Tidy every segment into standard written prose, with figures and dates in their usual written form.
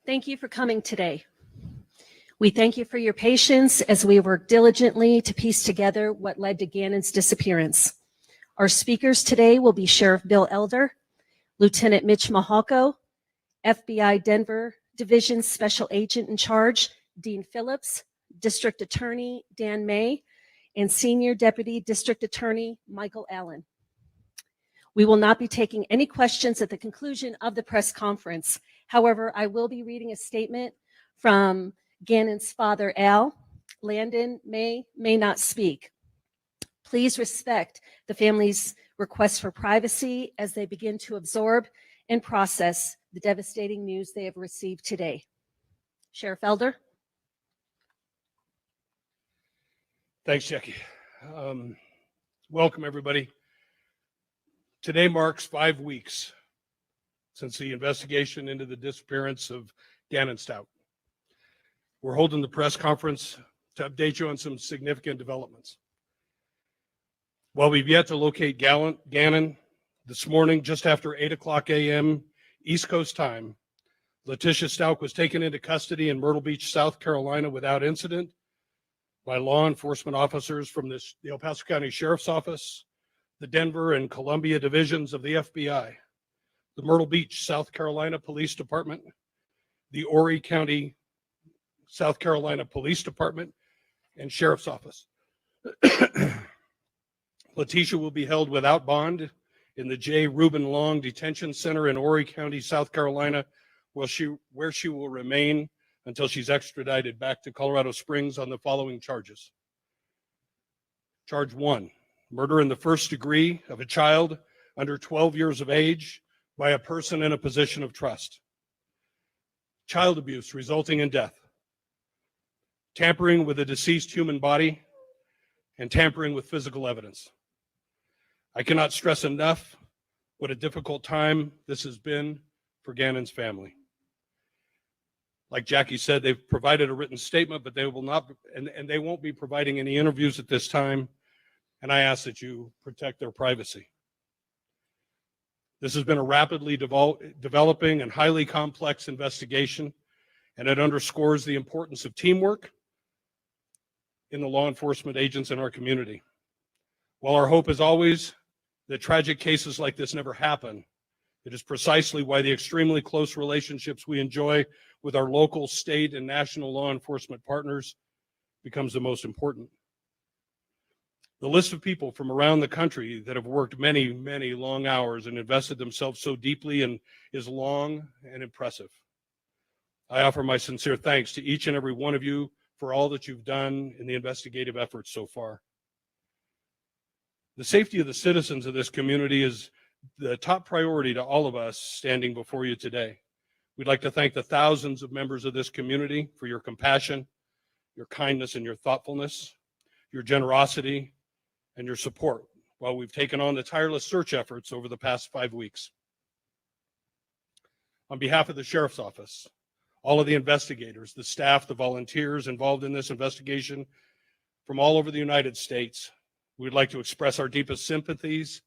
Thank you for coming today. We thank you for your patience as we work diligently to piece together what led to Gannon's disappearance. Our speakers today will be Sheriff Bill Elder, Lieutenant Mitch Mahalko, FBI Denver Division Special Agent in Charge, Dean Phillips, District Attorney Dan May, and Senior Deputy District Attorney Michael Allen. We will not be taking any questions at the conclusion of the press conference. However, I will be reading a statement from Gannon's father, Al. Landon may not speak. Please respect the family's request for privacy as they begin to absorb and process the devastating news they have received today. Sheriff Elder. Thanks, Jackie. Welcome, everybody. Today marks 5 weeks since the investigation into the disappearance of Gannon Stauch. We're holding the press conference to update you on some significant developments. While we've yet to locate Gannon, this morning, just after 8:00 a.m. East Coast time, Letitia Stauch was taken into custody in Myrtle Beach, South Carolina without incident by law enforcement officers from the El Paso County Sheriff's Office, the Denver and Columbia divisions of the FBI, the Myrtle Beach, South Carolina Police Department, the Horry County, South Carolina Police Department, and Sheriff's Office. Letitia will be held without bond in the J. Reuben Long Detention Center in Horry County, South Carolina, where she will remain until she's extradited back to Colorado Springs on the following charges. Charge 1, murder in the first degree of a child under 12 years of age by a person in a position of trust. Child abuse resulting in death. Tampering with a deceased human body, and tampering with physical evidence. I cannot stress enough what a difficult time this has been for Gannon's family. Like Jackie said, they've provided a written statement, but they will not, and they won't be providing any interviews at this time, and I ask that you protect their privacy. This has been a rapidly developing and highly complex investigation, and it underscores the importance of teamwork in the law enforcement agents in our community. While our hope is always that tragic cases like this never happen, it is precisely why the extremely close relationships we enjoy with our local, state, and national law enforcement partners becomes the most important. The list of people from around the country that have worked many, many long hours and invested themselves so deeply and is long and impressive. I offer my sincere thanks to each and every one of you for all that you've done in the investigative efforts so far. The safety of the citizens of this community is the top priority to all of us standing before you today. We'd like to thank the thousands of members of this community for your compassion, your kindness, and your thoughtfulness, your generosity, and your support while we've taken on the tireless search efforts over the past 5 weeks. On behalf of the Sheriff's Office, all of the investigators, the staff, the volunteers involved in this investigation from all over the United States, we'd like to express our deepest sympathies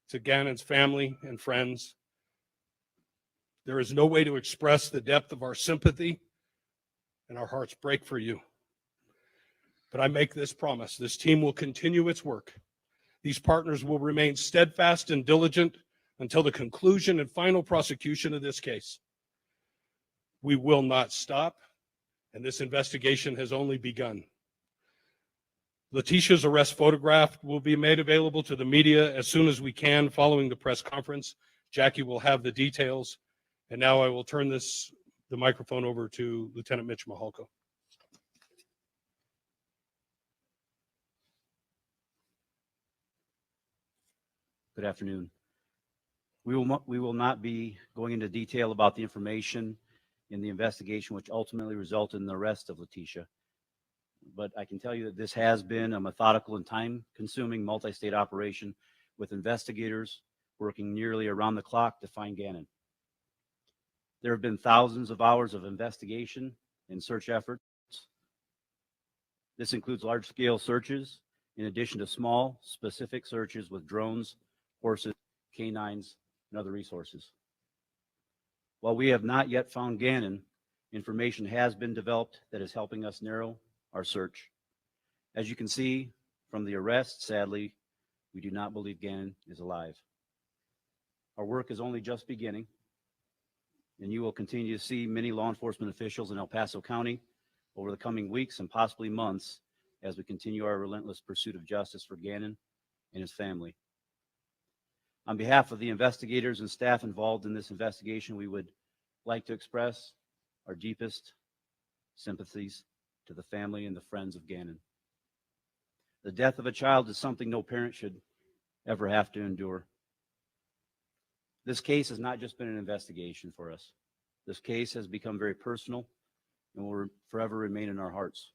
to Gannon's family and friends. There is no way to express the depth of our sympathy, and our hearts break for you. But I make this promise: this team will continue its work. These partners will remain steadfast and diligent until the conclusion and final prosecution of this case. We will not stop, and this investigation has only begun. Letitia's arrest photograph will be made available to the media as soon as we can following the press conference. Jackie will have the details. And now I will turn the microphone over to Lieutenant Mitch Mahalko. Good afternoon. We will not be going into detail about the information in the investigation which ultimately resulted in the arrest of Letitia. But I can tell you that this has been a methodical and time-consuming multi-state operation with investigators working nearly around the clock to find Gannon. There have been thousands of hours of investigation and search efforts. This includes large-scale searches in addition to small, specific searches with drones, horses, canines, and other resources. While we have not yet found Gannon, Information has been developed that is helping us narrow our search. As you can see from the arrest, sadly, we do not believe Gannon is alive. Our work is only just beginning, and you will continue to see many law enforcement officials in El Paso County over the coming weeks and possibly months as we continue our relentless pursuit of justice for Gannon and his family. On behalf of the investigators and staff involved in this investigation, we would like to express our deepest sympathies to the family and the friends of Gannon. The death of a child is something no parent should ever have to endure. This case has not just been an investigation for us. This case has become very personal and will forever remain in our hearts.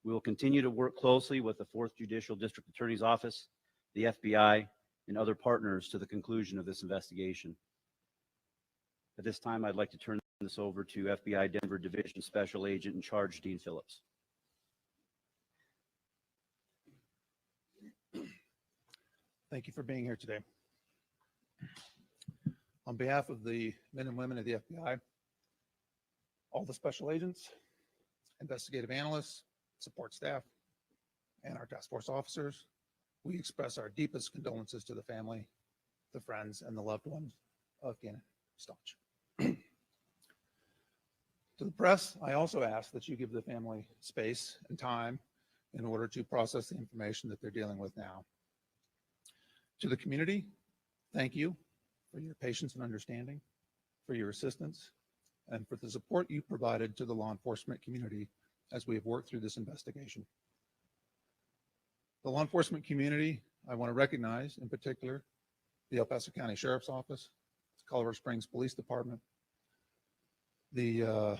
We will continue to work closely with the 4th Judicial District Attorney's Office, the FBI, and other partners to the conclusion of this investigation. At this time, I'd like to turn this over to FBI Denver Division Special Agent in Charge, Dean Phillips. Thank you for being here today. On behalf of the men and women of the FBI, all the special agents, investigative analysts, support staff, and our task force officers, we express our deepest condolences to the family, the friends, and the loved ones of Gannon Stauch. To the press, I also ask that you give the family space and time in order to process the information that they're dealing with now. To the community, thank you for your patience and understanding, for your assistance, and for the support you provided to the law enforcement community as we have worked through this investigation. The law enforcement community, I want to recognize in particular the El Paso County Sheriff's Office, the Colorado Springs Police Department, the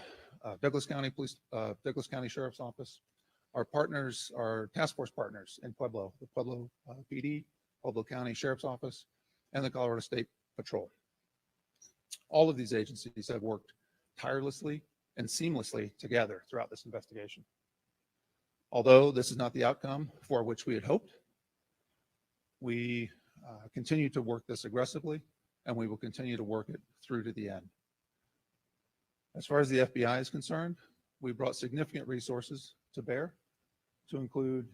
Douglas County Sheriff's Office, our partners, our task force partners in Pueblo, the Pueblo PD, Pueblo County Sheriff's Office, and the Colorado State Patrol. All of these agencies have worked tirelessly and seamlessly together throughout this investigation. Although this is not the outcome for which we had hoped, we continue to work this aggressively, and we will continue to work it through to the end. As far as the FBI is concerned, we brought significant resources to bear to include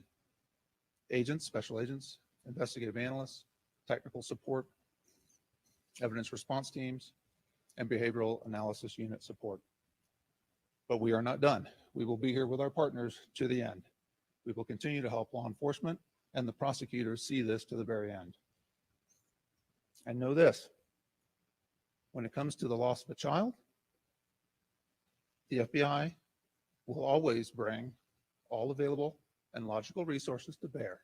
agents, special agents, investigative analysts, technical support, evidence response teams, and behavioral analysis unit support. But we are not done. We will be here with our partners to the end. We will continue to help law enforcement and the prosecutors see this to the very end. And know this, when it comes to the loss of a child, the FBI will always bring all available and logical resources to bear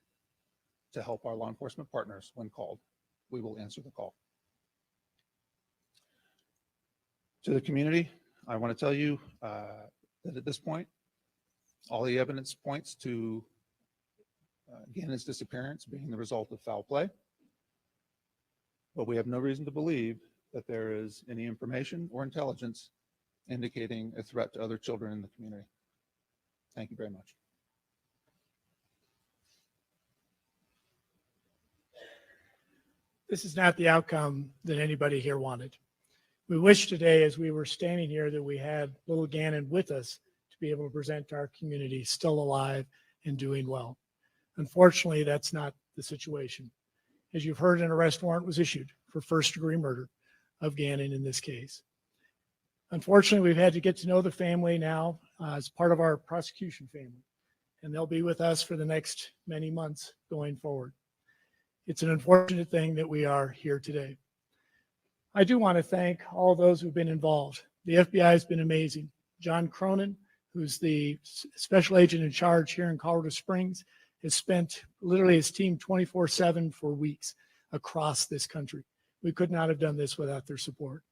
to help our law enforcement partners when called. We will answer the call. To the community, I want to tell you that at this point, all the evidence points to Gannon's disappearance being the result of foul play, but we have no reason to believe that there is any information or intelligence indicating a threat to other children in the community. Thank you very much. This is not the outcome that anybody here wanted. We wish today, as we were standing here, that we had little Gannon with us to be able to present to our community still alive and doing well. Unfortunately, that's not the situation. As you've heard, an arrest warrant was issued for first-degree murder of Gannon in this case. Unfortunately, we've had to get to know the family now as part of our prosecution family, and they'll be with us for the next many months going forward. It's an unfortunate thing that we are here today. I do want to thank all those who've been involved. The FBI has been amazing. John Cronin, who's the special agent in charge here in Colorado Springs, has spent literally his team 24/7 for weeks across this country. We could not have done this without their support.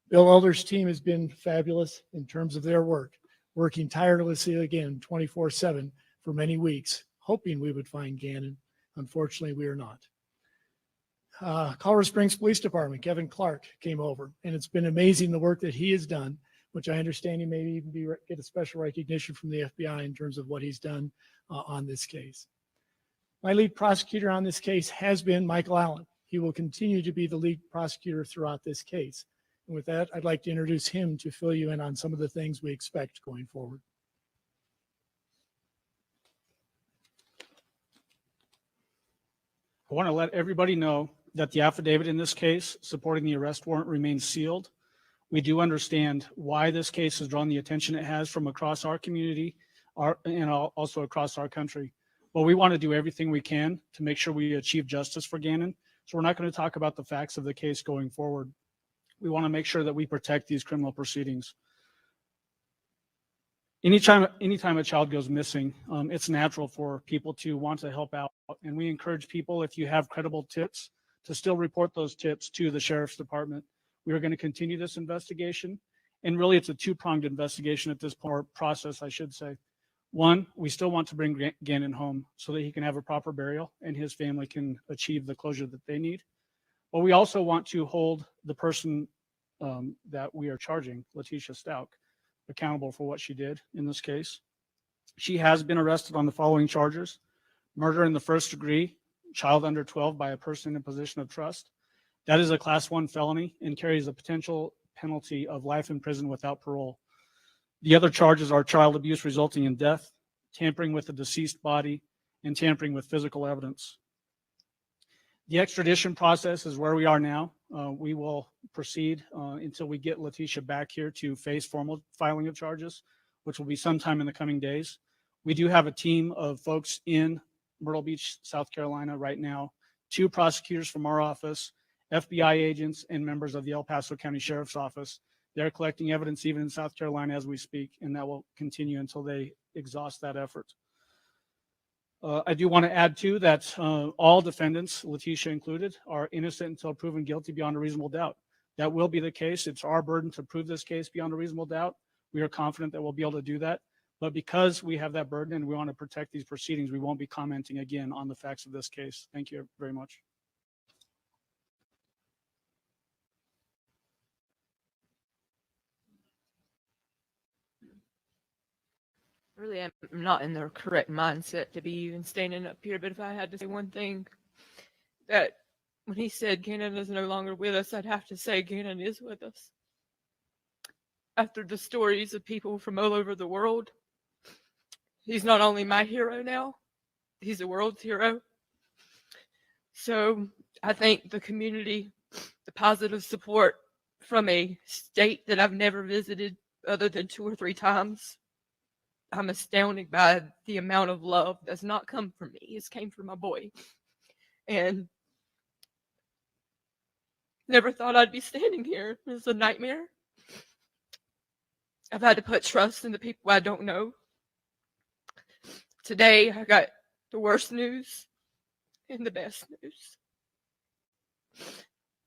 Bill Elder's team has been fabulous in terms of their work, working tirelessly again 24/7 for many weeks, hoping we would find Gannon. Unfortunately, we are not. Colorado Springs Police Department, Kevin Clark came over, and it's been amazing the work that he has done, which I understand he may even get a special recognition from the FBI in terms of what he's done on this case. My lead prosecutor on this case has been Michael Allen. He will continue to be the lead prosecutor throughout this case. And with that, I'd like to introduce him to fill you in on some of the things we expect going forward. I want to let everybody know that the affidavit in this case supporting the arrest warrant remains sealed. We do understand why this case has drawn the attention it has from across our community and also across our country. But we want to do everything we can to make sure we achieve justice for Gannon. So we're not going to talk about the facts of the case going forward. We want to make sure that we protect these criminal proceedings. Anytime a child goes missing, it's natural for people to want to help out. And we encourage people, if you have credible tips, to still report those tips to the sheriff's department. We are going to continue this investigation. And really, it's a two-pronged investigation at this point, process, I should say. One, we still want to bring Gannon home so that he can have a proper burial and his family can achieve the closure that they need. But we also want to hold the person that we are charging, Letitia Stauch, accountable for what she did in this case. She has been arrested on the following charges: murder in the first degree, child under 12 by a person in position of trust. That is a class 1 felony and carries a potential penalty of life in prison without parole. The other charges are child abuse resulting in death, tampering with a deceased body, and tampering with physical evidence. The extradition process is where we are now. We will proceed until we get Letitia back here to face formal filing of charges, which will be sometime in the coming days. We do have a team of folks in Myrtle Beach, South Carolina right now, 2 prosecutors from our office, FBI agents, and members of the El Paso County Sheriff's Office. They're collecting evidence even in South Carolina as we speak, and that will continue until they exhaust that effort. I do want to add, too, that all defendants, Letitia included, are innocent until proven guilty beyond a reasonable doubt. That will be the case. It's our burden to prove this case beyond a reasonable doubt. We are confident that we'll be able to do that. But because we have that burden and we want to protect these proceedings, we won't be commenting again on the facts of this case. Thank you very much. Really, I'm not in the correct mindset to be even standing up here, but if I had to say one thing, that when he said Gannon is no longer with us, I'd have to say Gannon is with us. After the stories of people from all over the world, he's not only my hero now, he's the world's hero. So I think the community, the positive support from a state that I've never visited other than 2 or 3 times, I'm astounded by the amount of love that's not come from me. It's came from my boy. And never thought I'd be standing here. It's a nightmare. I've had to put trust in the people I don't know. Today, I got the worst news and the best news.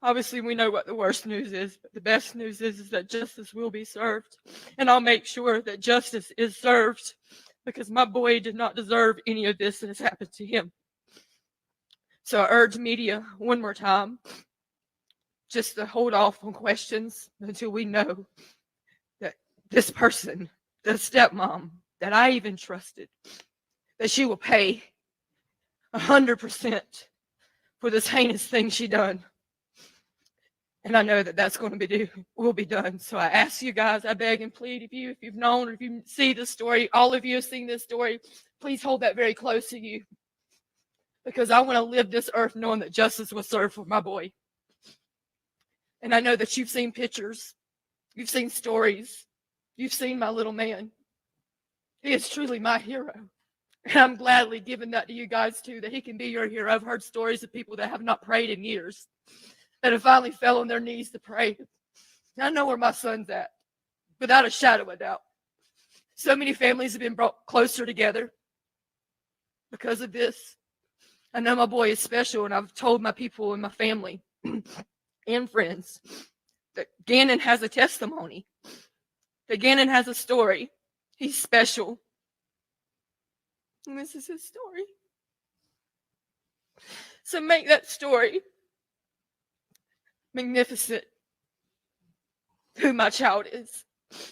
Obviously, we know what the worst news is, but the best news is that justice will be served. And I'll make sure that justice is served because my boy did not deserve any of this that has happened to him. So I urge media one more time just to hold off on questions until we know that this person, the stepmom that I even trusted, that she will pay 100% for this heinous thing she done. And I know that that's going to will be done. So I ask you guys, I beg and plead, if you've known, or if you see this story, all of you have seen this story, please hold that very close to you. Because I want to live this earth knowing that justice was served for my boy. And I know that you've seen pictures, you've seen stories, you've seen my little man. He is truly my hero. And I'm gladly giving that to you guys too, that he can be your hero. I've heard stories of people that have not prayed in years, that have finally fell on their knees to pray. And I know where my son's at, without a shadow of a doubt. So many families have been brought closer together because of this. I know my boy is special, and I've told my people and my family and friends that Gannon has a testimony, that Gannon has a story. He's special. And this is his story. So make that story magnificent, who my child is.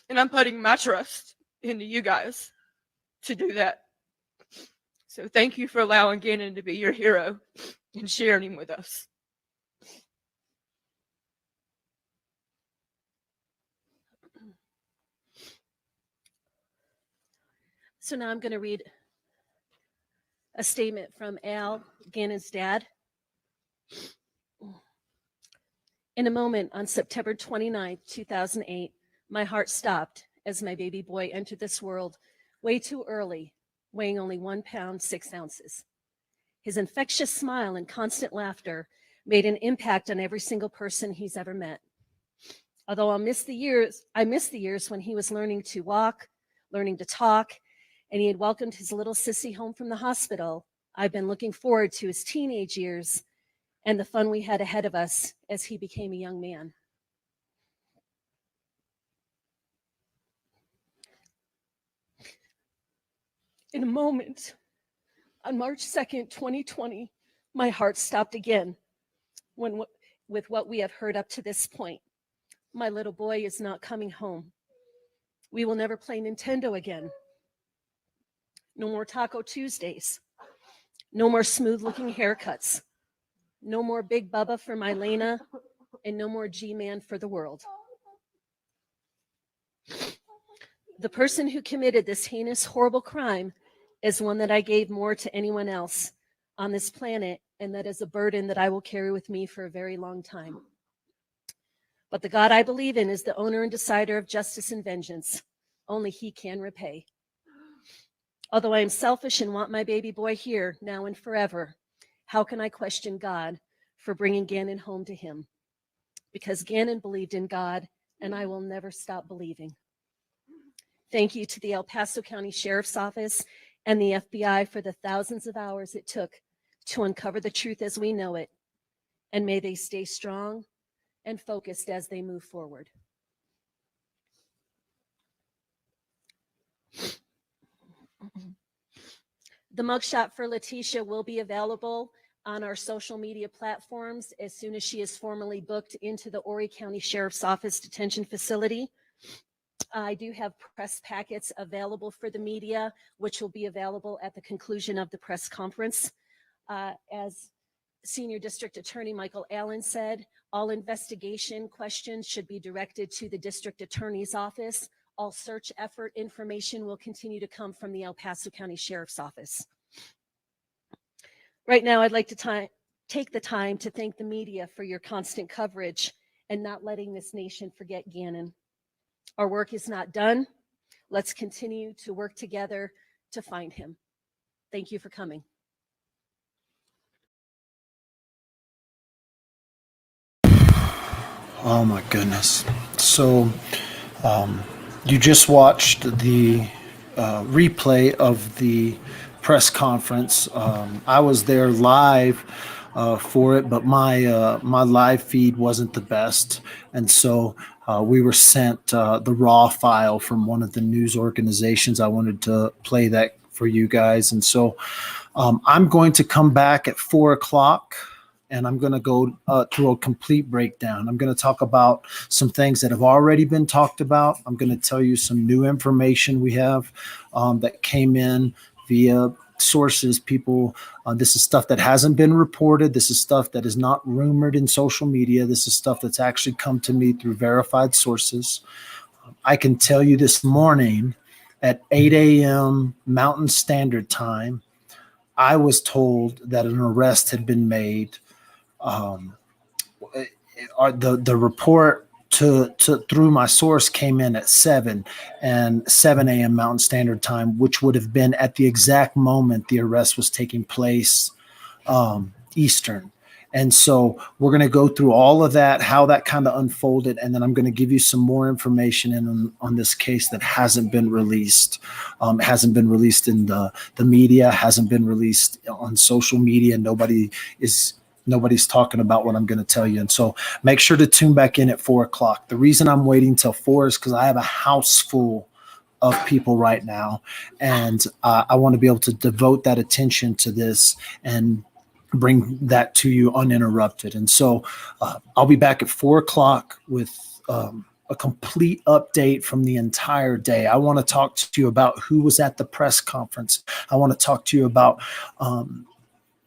And I'm putting my trust into you guys to do that. So thank you for allowing Gannon to be your hero and sharing him with us. So now I'm going to read a statement from Al, Gannon's dad. In a moment on September 29th, 2008, my heart stopped as my baby boy entered this world way too early, weighing only 1 pound, 6 ounces. His infectious smile and constant laughter made an impact on every single person he's ever met. Although I miss the years when he was learning to walk, learning to talk, and he had welcomed his little sissy home from the hospital. I've been looking forward to his teenage years and the fun we had ahead of us as he became a young man. In a moment, on March 2nd, 2020, my heart stopped again with what we have heard up to this point. My little boy is not coming home. We will never play Nintendo again. No more Taco Tuesdays. No more smooth-looking haircuts. No more Big Bubba for my Lena, and no more G-Man for the world. The person who committed this heinous, horrible crime is one that I gave more to anyone else on this planet, and that is a burden that I will carry with me for a very long time. But the God I believe in is the owner and decider of justice and vengeance. Only he can repay. Although I am selfish and want my baby boy here now and forever, how can I question God for bringing Gannon home to him? Because Gannon believed in God, and I will never stop believing. Thank you to the El Paso County Sheriff's Office and the FBI for the thousands of hours it took to uncover the truth as we know it. And may they stay strong and focused as they move forward. The mugshot for Letitia will be available on our social media platforms as soon as she is formally booked into the Horry County Sheriff's Office detention facility. I do have press packets available for the media, which will be available at the conclusion of the press conference. As Senior District Attorney Michael Allen said, all investigation questions should be directed to the District Attorney's Office. All search effort information will continue to come from the El Paso County Sheriff's Office. Right now, I'd like to take the time to thank the media for your constant coverage and not letting this nation forget Gannon. Our work is not done. Let's continue to work together to find him. Thank you for coming. Oh my goodness. So you just watched the replay of the press conference. I was there live for it, but my live feed wasn't the best. And so we were sent the raw file from one of the news organizations. I wanted to play that for you guys. And so I'm going to come back at 4 o'clock. And I'm going to go through a complete breakdown. I'm going to talk about some things that have already been talked about. I'm going to tell you some new information we have that came in via sources, people. This is stuff that hasn't been reported. This is stuff that is not rumored in social media. This is stuff that's actually come to me through verified sources. I can tell you this morning at 8 a.m. Mountain Standard Time, I was told that an arrest had been made. The report through my source came in at 7 a.m. Mountain Standard Time, which would have been at the exact moment the arrest was taking place, Eastern. And so we're going to go through all of that, how that kind of unfolded, and then I'm going to give you some more information on this case that hasn't been released. Hasn't been released in the media, hasn't been released on social media. Nobody's talking about what I'm going to tell you. And so make sure to tune back in at 4 o'clock. The reason I'm waiting till 4 is because I have a house full of people right now. And I want to be able to devote that attention to this and bring that to you uninterrupted. And so I'll be back at 4 o'clock with a complete update from the entire day. I want to talk to you about who was at the press conference. I want to talk to you about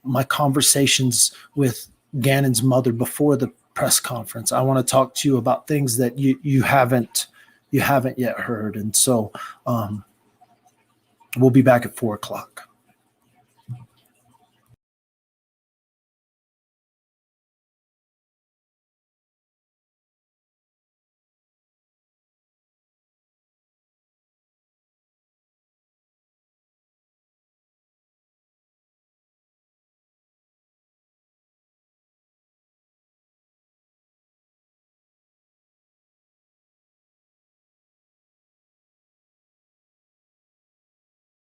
my conversations with Gannon's mother before the press conference. I want to talk to you about things that you haven't yet heard. And so We'll be back at 4 o'clock.